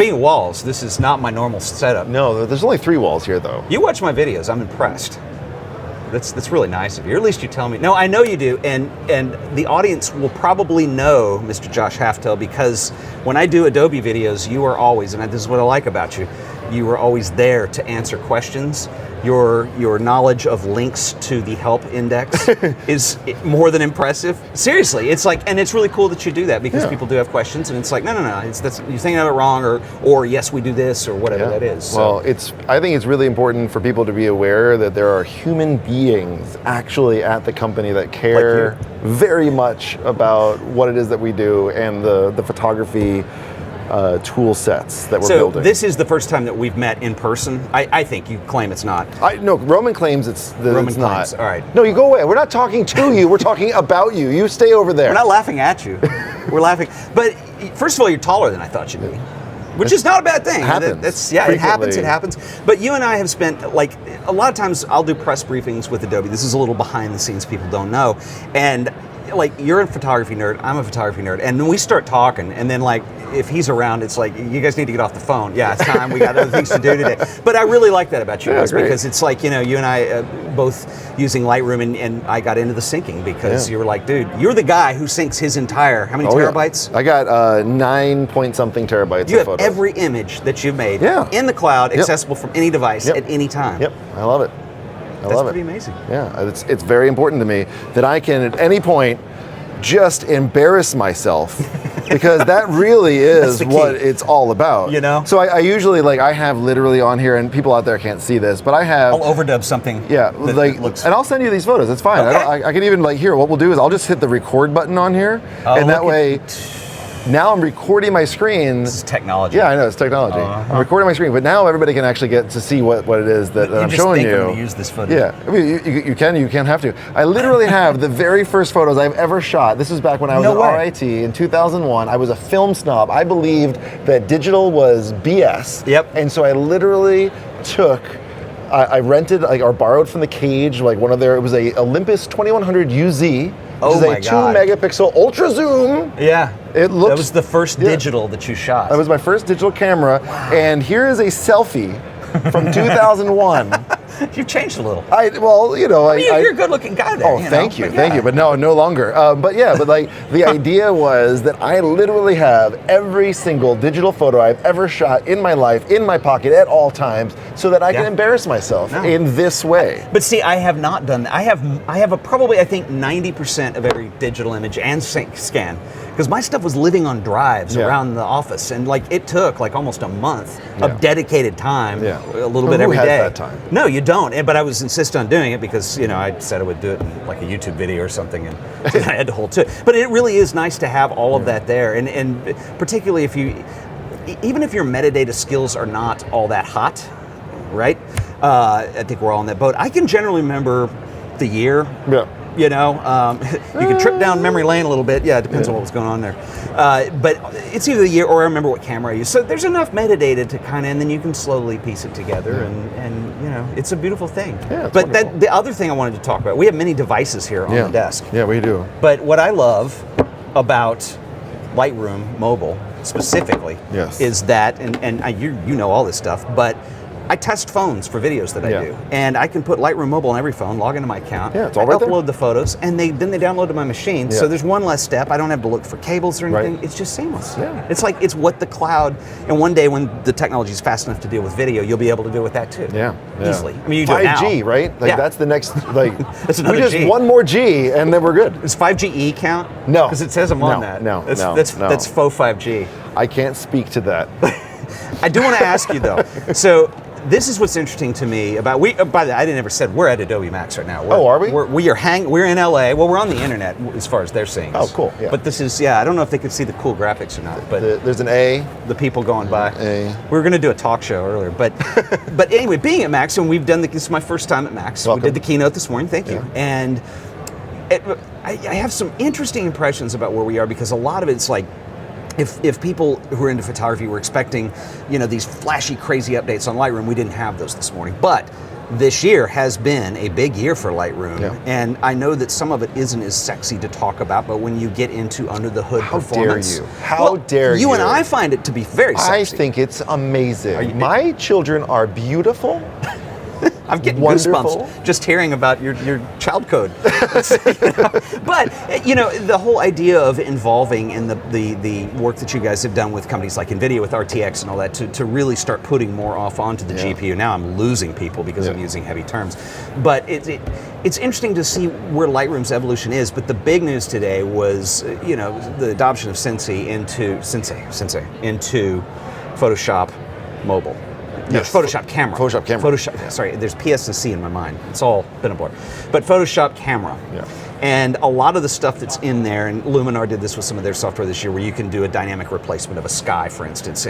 Speaking of walls, this is not my normal setup. No, there's only 3 walls here, though. You watch my videos, I'm impressed. That's really nice of you. Or at least you tell me. No, I know you do, and the audience will probably know Mr. Josh Haftel, because when I do Adobe videos, you are always, and this is what I like about you, you are always there to answer questions. Your knowledge of links to the help index is more than impressive. Seriously, it's like, and it's really cool that you do that, because people do have questions, and it's like, no, that's you're thinking of it wrong, or yes, we do this, or whatever that is. So. Well, I think it's really important for people to be aware that there are human beings actually at the company that care very much about what it is that we do and the photography tool sets that we're building. So this is the first time that we've met in person. I think you claim it's not. No, Roman claims it's not. All right. No, you go away. We're not talking to you. We're talking about you. You stay over there. We're not laughing at you. We're laughing. But first of all, you're taller than I thought you'd be. Which is not a bad thing. Happens. It happens. But you and I have spent, like, a lot of times I'll do press briefings with Adobe. This is a little behind the scenes people don't know. And like, you're a photography nerd, I'm a photography nerd, and then we start talking, and then like, if he's around, it's like, you guys need to get off the phone. Yeah, it's time, we got other things to do today. But I really like that about you guys, because it's like, you know, you and I both using Lightroom, and I got into the syncing, because you were like, dude, you're the guy who syncs his entire, how many terabytes? Yeah. I got 9 point something terabytes you of photos. You have every image that you've made in the cloud, accessible from any device at any time. Yep, I love it. That's pretty amazing. Yeah, it's very important to me that I can, at any point, just embarrass myself, because that really is what it's all about. You know? So I usually, like, I have literally on here, and people out there can't see this, but I have... I'll overdub something. Yeah, like, and I'll send you these photos, it's fine. Okay. I can even, like, here, what we'll do is I'll just hit the record button on here, and that way... Now I'm recording my screen. This is technology. Yeah, I know, it's technology. I'm recording my screen, but now everybody can actually get to see what it is that I'm showing you. You just think I'm going to use this footage. Yeah, I mean, you can't have to. I literally have the very first photos I've ever shot. This was back when I was at RIT in 2001. I was a film snob. I believed that digital was BS. Yep. And so I literally took... I rented, like, or borrowed from the Cage, like one of their, it was a Olympus 2100 UZ, which is a 2 megapixel ultra zoom. Yeah. It looks, that was the first digital that you shot. That was my first digital camera, and here is a selfie from 2001. You've changed a little. You're a good-looking guy there. Oh, thank you. But no longer. But the idea was that I literally have every single digital photo I've ever shot in my life in my pocket at all times, so that I can embarrass myself in this way. But see, I have not done that. I have probably, I think, 90% of every digital image and scan, because my stuff was living on drives around the office, and like, it took like almost a month of dedicated time, a little bit every day. Who has that time? No, you don't. But I was insistent on doing it, because, you know, I said I would do it in like a YouTube video or something, and so I had to hold to it. But it really is nice to have all of that there, and particularly if you, even if your metadata skills are not all that hot, I think we're all in that boat. I can generally remember the year. Yeah. You know, you can trip down memory lane a little bit. Yeah, it depends on what was going on there. But it's either the year, or I remember what camera I used. So there's enough metadata to kind of, and then you can slowly piece it together, and you know, it's a beautiful thing. Yeah, but the other thing I wanted to talk about, we have many devices here on the desk. Yeah, we do. But what I love about Lightroom Mobile specifically is that, and you know all this stuff, but I test phones for videos that I do, and I can put Lightroom Mobile on every phone, log into my account, it's all right upload the photos, and then they download to my machine. So there's one less step. I don't have to look for cables or anything. It's just seamless. Yeah. It's like, it's what the cloud, and one day when the technology is fast enough to deal with video, you'll be able to do with that too. Easily. I mean, you do it now. 5G, right? Like, that's the next, like, that's another we just G. one more G, and then we're good. Does 5G count? No. Because it says I'm on that. No. That's faux 5G. I can't speak to that. I do want to ask you though. So this is what's interesting to me about by the way, I never said we're at Adobe Max right now. Are we? We're in LA. Well, we're on the internet as far as they're seeing us. Oh, cool. Yeah. But this is I don't know if they could see the cool graphics or not. But there's an A. The people going by. A. We were going to do a talk show earlier, but but anyway, being at Max, and we've done this is my first time at Max. Welcome. We did the keynote this morning. Thank you. And I have some interesting impressions about where we are, because a lot of it's like, if people who are into photography were expecting, you know, these flashy, crazy updates on Lightroom, we didn't have those this morning. But this year has been a big year for Lightroom. Yeah. And I know that some of it isn't as sexy to talk about, but when you get into under the hood performance. How dare you? You and I find it to be very sexy. I think it's amazing. My children are beautiful. I'm getting Wonderful. goosebumps just hearing about your child code. But, you know, the whole idea of involving in the work that you guys have done with companies like NVIDIA, with RTX and all that, to really start putting more off onto the GPU. Now I'm losing people because I'm using heavy terms. But it's interesting to see where Lightroom's evolution is, but the big news today was, you know, the adoption of Sensei into Photoshop Mobile. Yes. No, Photoshop Camera. Photoshop Camera. Sorry, there's PS and C in my mind. It's all been a blur. But Photoshop Camera. Yeah. And a lot of the stuff that's in there, and Luminar did this with some of their software this year, where you can do a dynamic replacement of a sky, for instance.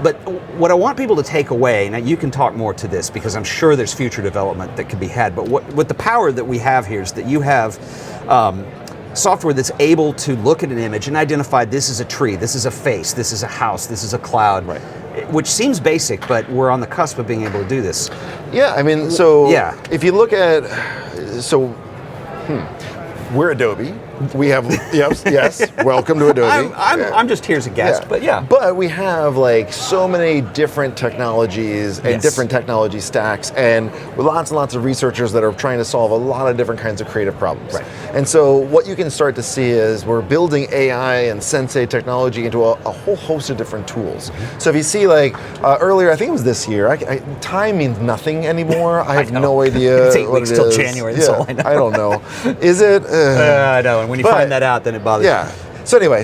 But what I want people to take away, now you can talk more to this because I'm sure there's future development that could be had, but what the power that we have here is that you have software that's able to look at an image and identify this is a tree, this is a face, this is a house, this is a cloud. Right. Which seems basic, but we're on the cusp of being able to do this. Yeah, I mean, if you look at, we're Adobe. We have, yes, welcome to Adobe. I'm just here as a guest, but yeah. But we have like so many different technologies and different technology stacks, and with lots and lots of researchers that are trying to solve a lot of different kinds of creative problems. Right. And so what you can start to see is we're building AI and Sensei technology into a whole host of different tools. So if you see like earlier, I think it was this year, time means nothing anymore. I have no idea It's 8 what weeks it till is. January, that's all I know. I don't know. Is it? I know, and when you find that out, then it bothers you. So anyway,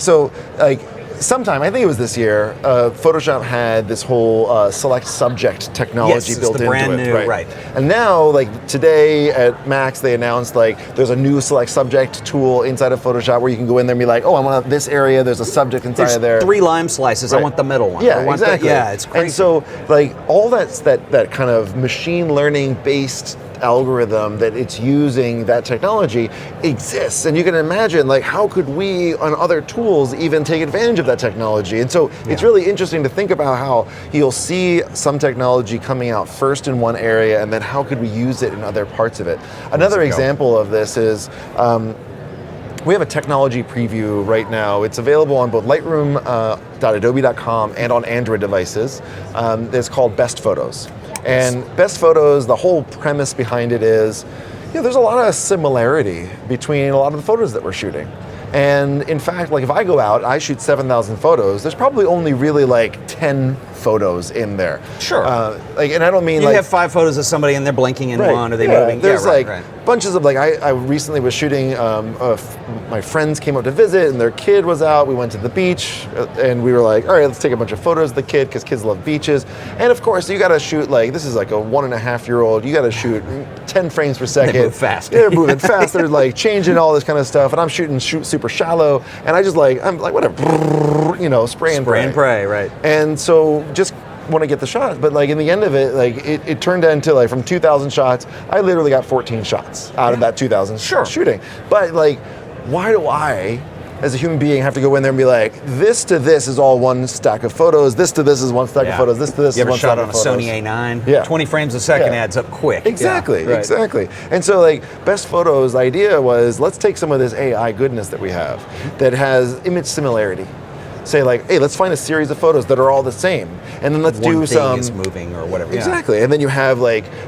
like sometime, I think it was this year, Photoshop had this whole select subject technology built into it. Brand new, right. And now, like today at Max, they announced like there's a new select subject tool inside of Photoshop where you can go in there and be like, oh, I want this area. There's a subject inside of there. There's 3 lime slices. Right. I want the middle one. Yeah, exactly. It's crazy. And so, like all that kind of machine learning based algorithm that it's using, that technology exists, and you can imagine like how could we on other tools even take advantage of that technology. And so it's really interesting to think about how you'll see some technology coming out first in one area, and then how could we use it in other parts of it. Another example of this is we have a technology preview right now. It's available on both Lightroom.adobe.com and on Android devices. It's called Best Photos. And Best Photos, the whole premise behind it is, there's a lot of similarity between a lot of the photos that we're shooting. And in fact, like if I go out, I shoot 7,000 photos, there's probably only really like 10 photos in there. Sure. And I don't mean you have 5 photos of somebody and they're blinking in one, or they moving. There's bunches of I recently was shooting, my friends came up to visit and their kid was out. We went to the beach and we were like, all right, let's take a bunch of photos of the kid because kids love beaches. And of course, you got to shoot this is like a 1.5-year-old. You got to shoot 10 frames per second. They move fast. They're moving fast. They're like changing all this kind of stuff. And I'm shooting super shallow. And I'm like, whatever, spray and pray, right. And so just want to get the shot, but in the end of it, it turned into from 2,000 shots, I literally got 14 shots out of that 2,000 shooting. But why do I, as a human being, have to go in there and be like, this to this is all one stack of photos, this to this is one stack of photos, this to this is one stack of photos. You ever shot on a Sony A9? 20 frames a second adds up quick. Exactly, exactly. And so Best Photos' idea was, let's take some of this AI goodness that we have that has image similarity. Say hey, let's find a series of photos that are all the same, and then let's do some. One thing is moving or whatever. Exactly, and then you have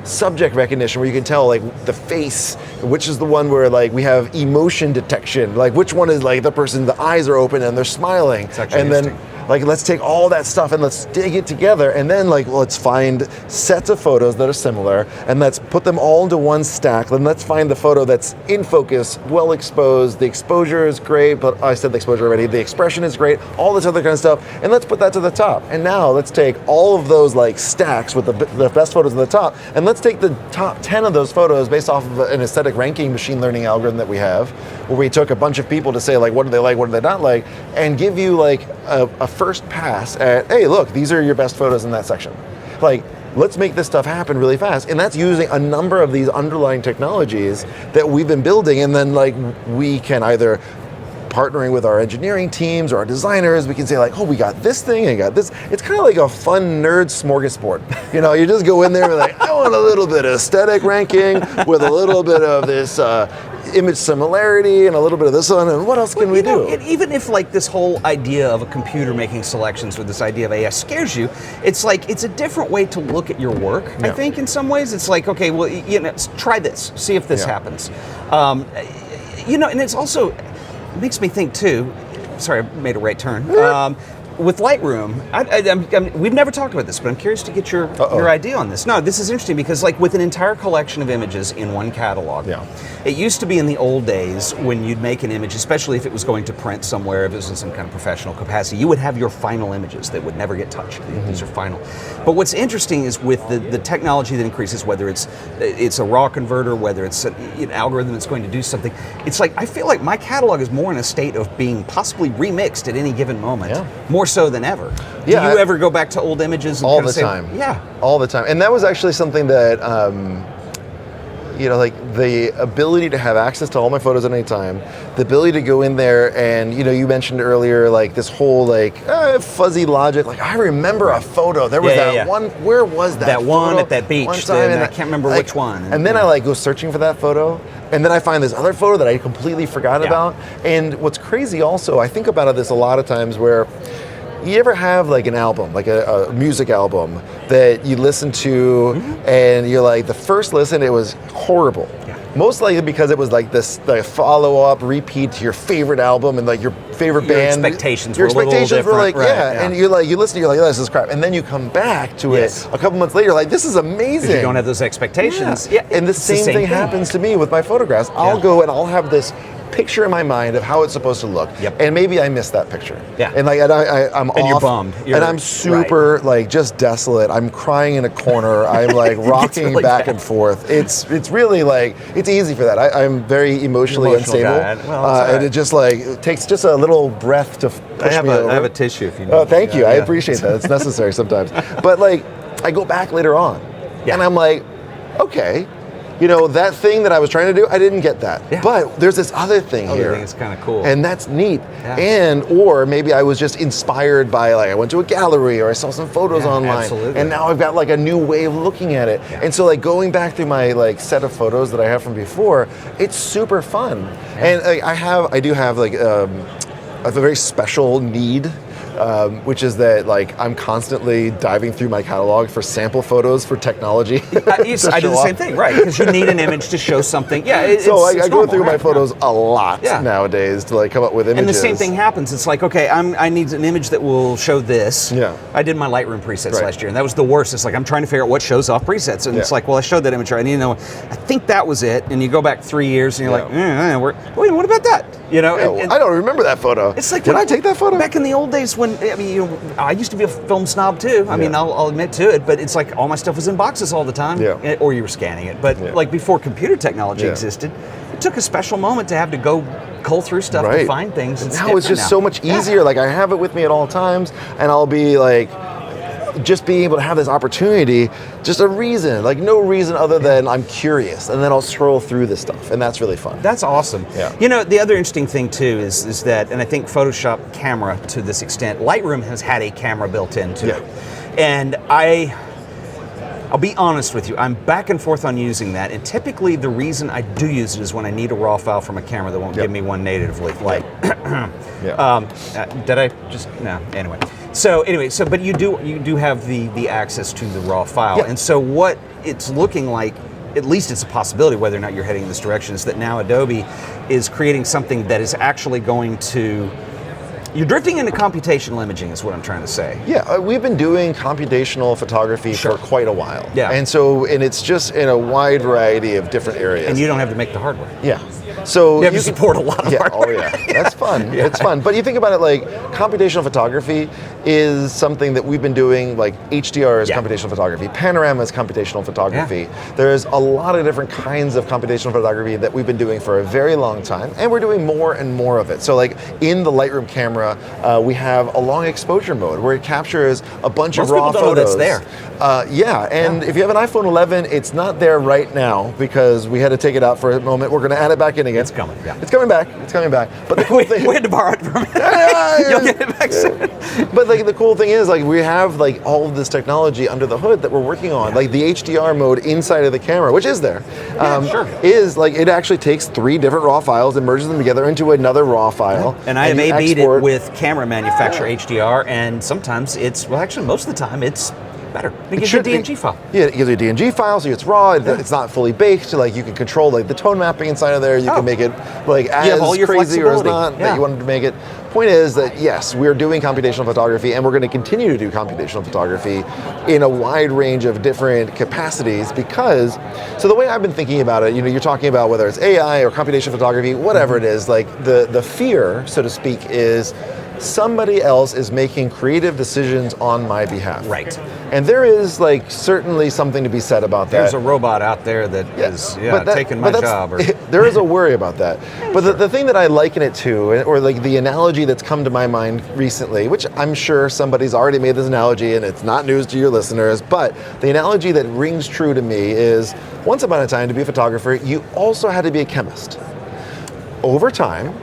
subject recognition where you can tell the face, which is the one where we have emotion detection, which one is the person, the eyes are open and they're smiling, and then. Let's take all that stuff and let's dig it together, and then let's find sets of photos that are similar and let's put them all into one stack. Then let's find the photo that's in focus, well exposed, the exposure is great, but I said the exposure already, the expression is great, all this other kind of stuff, and let's put that to the top. And now let's take all of those stacks with the best photos at the top, and let's take the top 10 of those photos based off of an aesthetic ranking machine learning algorithm that we have, where we took a bunch of people to say what do they like, what do they not like, and give you a first pass at, hey, look, these are your best photos in that section. Let's make this stuff happen really fast. And that's using a number of these underlying technologies that we've been building, and then we can either partnering with our engineering teams or our designers, we can say like, oh, we got this thing and got this. It's kind of like a fun nerd smorgasbord. You know, you just go in there and be like, I want a little bit of aesthetic ranking with a little bit of this image similarity and a little bit of this one, and what else can we do? Even if like this whole idea of a computer making selections with this idea of AI scares you, it's like it's a different way to look at your work. I think in some ways it's like, okay, well, you know, try this, see if this happens. You know, and it's also, it makes me think too. Sorry, I made a right turn. With Lightroom, we've never talked about this, but I'm curious to get your idea on this. No, this is interesting because like with an entire collection of images in one catalog, it used to be in the old days when you'd make an image, especially if it was going to print somewhere, if it was in some kind of professional capacity, you would have your final images that would never get touched. These are final. But what's interesting is with the technology that increases, whether it's a raw converter, whether it's an algorithm that's going to do something, it's like I feel like my catalog is more in a state of being possibly remixed at any given moment. More so than ever. Do you ever go back to old images? And all the time. Yeah. All the time. And that was actually something that, you know, like the ability to have access to all my photos at any time, the ability to go in there and, you know, you mentioned earlier, like this whole like fuzzy logic. Like I remember a photo. There was that one, where was that? That one photo? at that beach. One time, and I can't remember which one. And then I like go searching for that photo. And then I find this other photo that I completely forgot about. And what's crazy also, I think about this a lot of times where you ever have like an album, like a music album that you listen to and you're like, the first listen, it was horrible. Most likely because it was like this follow-up, repeat to your favorite album and like your favorite band. Your expectations were like, and you listen, you're like, oh, this is crap. And then you come back to it a couple months later, like, this is amazing. You don't have those expectations. And the same thing happens to me with my photographs. I'll go and I'll have this picture in my mind of how it's supposed to look, and maybe I missed that picture. And like, I'm off, you're bummed, and I'm super like just desolate. I'm crying in a corner. I'm like rocking really back and forth. It's really like it's easy for that. I'm very emotionally unstable, and it just like it takes just a little breath to push me over. I have a tissue if you need. Oh, thank you. I appreciate that. It's necessary sometimes. But like, I go back later on, and I'm like, okay. You know, that thing that I was trying to do, I didn't get that. But there's this other thing here. It's kind of cool. And that's neat. And, or maybe I was just inspired by, like, I went to a gallery or I saw some photos online. And now I've got like a new way of looking at it. And so like going back through my like set of photos that I have from before, it's super fun. And like, I do have like a very special need. Which is that like I'm constantly diving through my catalog for sample photos for technology. I do the same thing, right? Because you need an image to show something. So I go through my photos a lot nowadays to like come up with images. And the same thing happens. It's like, okay, I need an image that will show this. I did my Lightroom presets last year, and that was the worst. It's like I'm trying to figure out what shows off presets, and it's like, well, I showed that image. I need to know. I think that was it. And you go back 3 years, and you're like, wait, what about that? You know, I don't remember that photo. It's like, did I take that photo? Back in the old days when, I mean, you know, I used to be a film snob too. I mean, I'll admit to it, but it's like all my stuff was in boxes all the time, or you were scanning it. But like before computer technology existed, it took a special moment to have to go cull through stuff to find things. Now it's just so much easier. Like I have it with me at all times, and I'll be like, just being able to have this opportunity, just a reason, like no reason other than I'm curious, and then I'll scroll through this stuff, and that's really fun. That's awesome. You know, the other interesting thing too is that, and I think Photoshop camera to this extent, Lightroom has had a camera built into it, and I'll be honest with you, I'm back and forth on using that, and typically the reason I do use it is when I need a raw file from a camera that won't give me one natively. Like, did I just, no, anyway. So but you do have the access to the raw file, and so what it's looking like, at least it's a possibility, whether or not you're heading in this direction, is that now Adobe is creating something that is actually going to, you're drifting into computational imaging is what I'm trying to say. We've been doing computational photography for quite a while. And it's just in a wide variety of different areas. And you don't have to make the hardware. So you have to support a lot of hardware. That's fun. It's fun. But you think about it, like computational photography is something that we've been doing, like HDR is computational photography, panorama is computational photography. There's a lot of different kinds of computational photography that we've been doing for a very long time, and we're doing more and more of it. So like in the Lightroom camera, we have a long exposure mode where it captures a bunch of raw photos. That's there. And if you have an iPhone 11, it's not there right now because we had to take it out for a moment. We're going to add it back in happening again. It's coming, yeah. It's coming back. It's coming back. But the cool thing, we had to borrow it from You'll get it back soon. But like the cool thing is, like we have like all of this technology under the hood that we're working on, like the HDR mode inside of the camera, which is there, sure. is like it actually takes 3 different RAW files and merges them together into another RAW file. And I have A/B'd it with camera manufacturer HDR, and sometimes it's, well, actually most of the time it's better. It gives you a DNG file. Yeah, it gives you a DNG file, so it's raw. It's not fully baked. So like you can control like the tone mapping inside of there. You can make it like as crazy or as not that you wanted to make it. Point is that yes, we're doing computational photography, and we're going to continue to do computational photography in a wide range of different capacities. Because, so the way I've been thinking about it, you're talking about whether it's AI or computational photography, whatever it is. Like the fear, so to speak, is somebody else is making creative decisions on my behalf. Right. And there is like certainly something to be said about that. There's a robot out there that is taking my job. Or there is a worry about that. But the thing that I liken it to, or like the analogy that's come to my mind recently, which I'm sure somebody's already made this analogy and it's not news to your listeners, but the analogy that rings true to me is once upon a time, to be a photographer, you also had to be a chemist. Over time,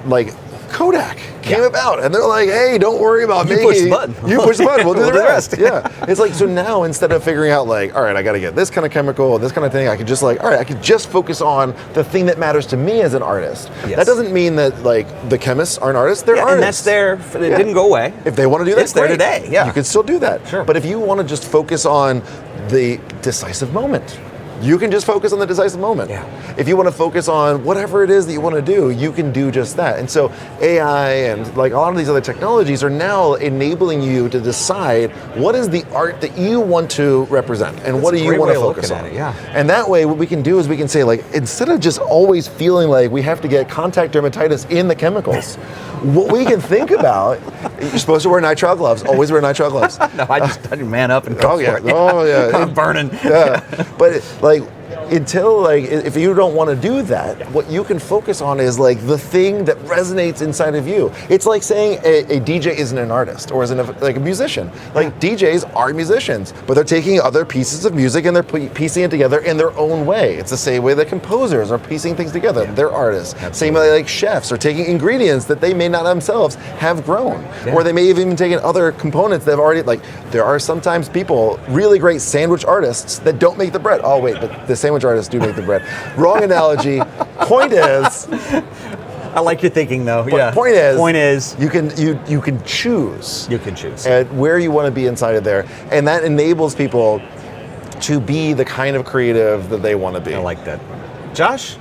like Kodak came about, and they're like, "Hey, don't worry about me. You push the button. You push the button. We'll do the rest." rest. Yeah, it's like so now instead of figuring out like, all right, I got to get this kind of chemical, this kind of thing, I could just like, all right, I could just focus on the thing that matters to me as an artist. Yes. That doesn't mean that like the chemists aren't artists. They're artists, and that's there. It didn't go away. If they want to do that, it's there today. Yeah, you can still do that. Sure. But if you want to just focus on the decisive moment, you can just focus on the decisive moment. Yeah. If you want to focus on whatever it is that you want to do, you can do just that. And so AI and like a lot of these other technologies are now enabling you to decide what is the art that you want to represent and what do you want to focus on. And that way what we can do is we can say like, instead of just always feeling like we have to get contact dermatitis in the chemicals, what we can think about, you're supposed to wear nitrile gloves, always wear nitrile gloves. No, I just man up and go for it. Oh yeah. I'm burning. Yeah. But like until like if you don't want to do that, what you can focus on is like the thing that resonates inside of you. It's like saying a DJ isn't an artist or isn't like a musician. Like DJs are musicians, but they're taking other pieces of music and they're piecing it together in their own way. It's the same way that composers are piecing things together. They're artists. Absolutely. Same way like chefs are taking ingredients that they may not themselves have grown, or they may have even taken other components that have already like. There are sometimes people, really great sandwich artists that don't make the bread. Oh wait, but the sandwich artists do make the bread. Wrong analogy. Point is, I like your thinking though. Point is, you can choose. You can choose at where you want to be inside of there, and that enables people to be the kind of creative that they want to be. I like that. Josh,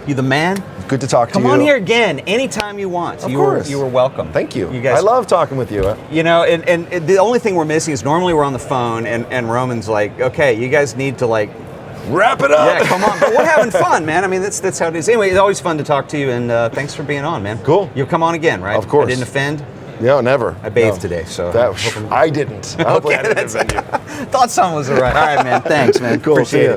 you the man. Good to talk to you. Come on here again anytime you want. Of course. You were welcome. Thank you. You guys. I love talking with you. You know, and the only thing we're missing is normally we're on the phone and Roman's like, okay, you guys need to like wrap it up. Yeah, come on. But we're having fun, man. I mean, that's how it is. Anyway, it's always fun to talk to you, and thanks for being on, man. Cool. You'll come on again, right? Of course. I didn't offend? No, never. I bathed today, so. I didn't. I hope I didn't offend you. Thought something was all right. All right, man. Thanks, man. Cool. Appreciate it.